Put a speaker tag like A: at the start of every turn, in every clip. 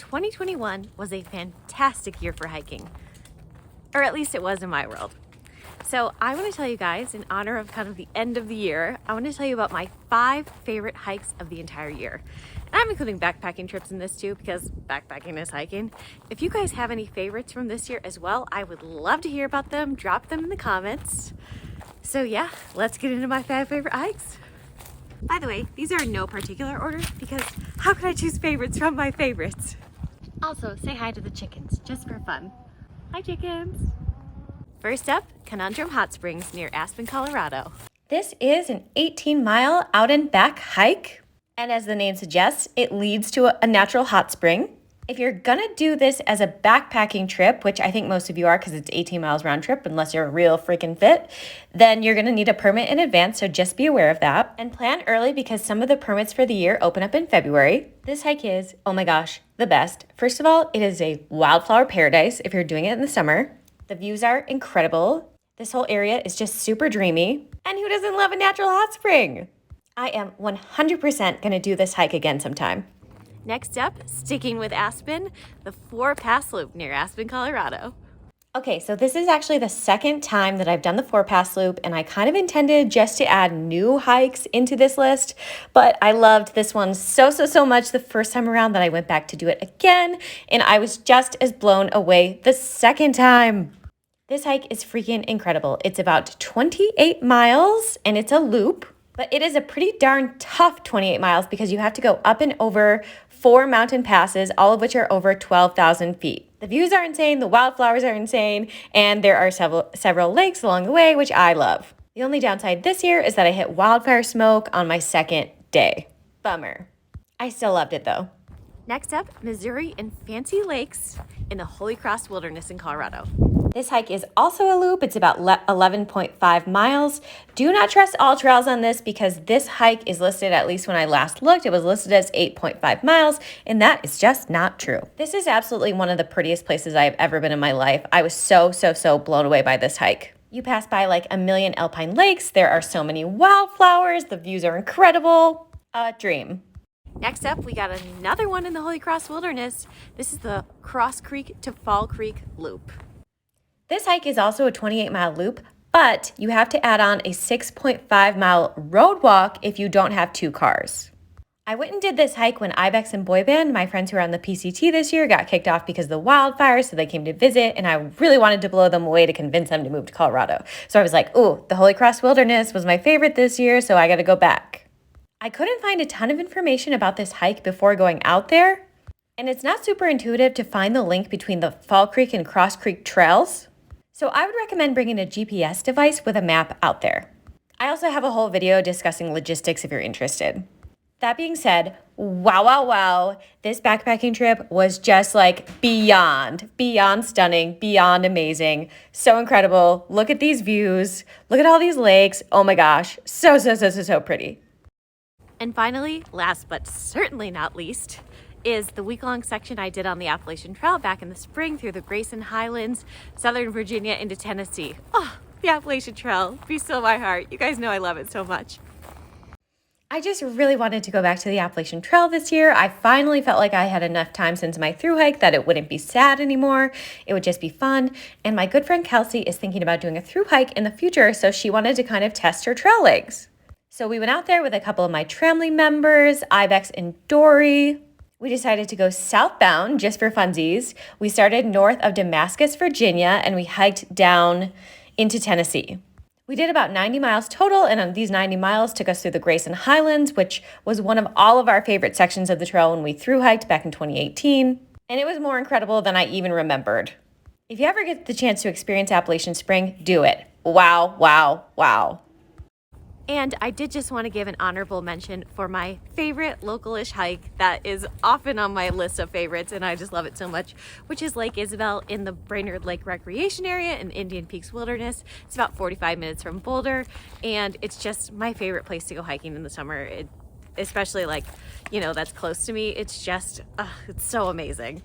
A: 2021 was a fantastic year for hiking, or at least it was in my world. So I want to tell you guys, in honor of kind of the end of the year, I want to tell you about my 5 favorite hikes of the entire year. And I'm including backpacking trips in this too, because backpacking is hiking. If you guys have any favorites from this year as well, I would love to hear about them. Drop them in the comments. So yeah, let's get into my 5 favorite hikes. By the way, these are in no particular order because how could I choose favorites from my favorites? Also, say hi to the chickens, just for fun. Hi chickens! First up, Conundrum Hot Springs near Aspen, Colorado. This is an 18-mile out and back hike. And as the name suggests, it leads to a natural hot spring. If you're gonna do this as a backpacking trip, which I think most of you are because it's 18 miles round trip, unless you're real freaking fit, then you're gonna need a permit in advance, so just be aware of that. And plan early because some of the permits for the year open up in February. This hike is, oh my gosh, the best. First of all, it is a wildflower paradise if you're doing it in the summer. The views are incredible. This whole area is just super dreamy. And who doesn't love a natural hot spring? I am 100% gonna do this hike again sometime. Next up, sticking with Aspen, the 4 Pass Loop near Aspen, Colorado. Okay, so this is actually the second time that I've done the 4 Pass Loop, and I kind of intended just to add new hikes into this list, but I loved this one so much the first time around that I went back to do it again, and I was just as blown away the second time. This hike is freaking incredible. It's about 28 miles, and it's a loop. But it is a pretty darn tough 28 miles because you have to go up and over 4 mountain passes, all of which are over 12,000 feet. The views are insane, the wildflowers are insane, and there are several lakes along the way, which I love. The only downside this year is that I hit wildfire smoke on my second day. Bummer. I still loved it though. Next up, Missouri and Fancy Lakes in the Holy Cross Wilderness in Colorado. This hike is also a loop. It's about 11.5 miles. Do not trust all trails on this because this hike is listed, at least when I last looked, it was listed as 8.5 miles, and that is just not true. This is absolutely one of the prettiest places I have ever been in my life. I was so blown away by this hike. You pass by like a million alpine lakes. There are so many wildflowers. The views are incredible. A dream. Next up, we got another one in the Holy Cross Wilderness. This is the Cross Creek to Fall Creek Loop. This hike is also a 28-mile loop, but you have to add on a 6.5-mile road walk if you don't have 2 cars. I went and did this hike when Ibex and Boy Band, my friends who are on the PCT this year, got kicked off because of the wildfires, so they came to visit, and I really wanted to blow them away to convince them to move to Colorado. So I was like, ooh, the Holy Cross Wilderness was my favorite this year, so I gotta go back. I couldn't find a ton of information about this hike before going out there, and it's not super intuitive to find the link between the Fall Creek and Cross Creek trails. So I would recommend bringing a GPS device with a map out there. I also have a whole video discussing logistics if you're interested. That being said, wow, this backpacking trip was just like beyond stunning, beyond amazing, so incredible. Look at these views, look at all these lakes. Oh my gosh, so pretty. And finally, last but certainly not least, is the week-long section I did on the Appalachian Trail back in the spring through the Grayson Highlands, Southern Virginia into Tennessee. Oh, the Appalachian Trail, be still my heart. You guys know I love it so much. I just really wanted to go back to the Appalachian Trail this year. I finally felt like I had enough time since my thru hike that it wouldn't be sad anymore. It would just be fun. And my good friend Kelsey is thinking about doing a thru hike in the future, so she wanted to kind of test her trail legs. So we went out there with a couple of my Tramley members, Ibex and Dory. We decided to go southbound just for funsies. We started north of Damascus, Virginia, and we hiked down into Tennessee. We did about 90 miles total, and on these 90 miles took us through the Grayson Highlands, which was one of all of our favorite sections of the trail when we thru hiked back in 2018. And it was more incredible than I even remembered. If you ever get the chance to experience Appalachian Spring, do it. Wow. And I did just want to give an honorable mention for my favorite local-ish hike that is often on my list of favorites, and I just love it so much, which is Lake Isabel in the Brainerd Lake Recreation Area in Indian Peaks Wilderness. It's about 45 minutes from Boulder, and it's just my favorite place to go hiking in the summer, especially that's close to me. It's just, it's so amazing.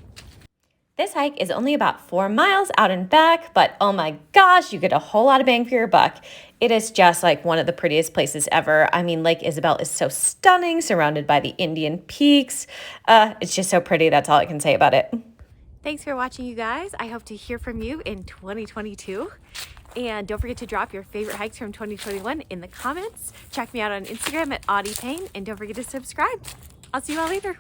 A: This hike is only about 4 miles out and back, but oh my gosh, you get a whole lot of bang for your buck. It is just like one of the prettiest places ever. I mean, Lake Isabel is so stunning, surrounded by the Indian Peaks. It's just so pretty. That's all I can say about it. Thanks for watching, you guys. I hope to hear from you in 2022. And don't forget to drop your favorite hikes from 2021 in the comments. Check me out on Instagram at AudiePayne, and don't forget to subscribe. I'll see you all later.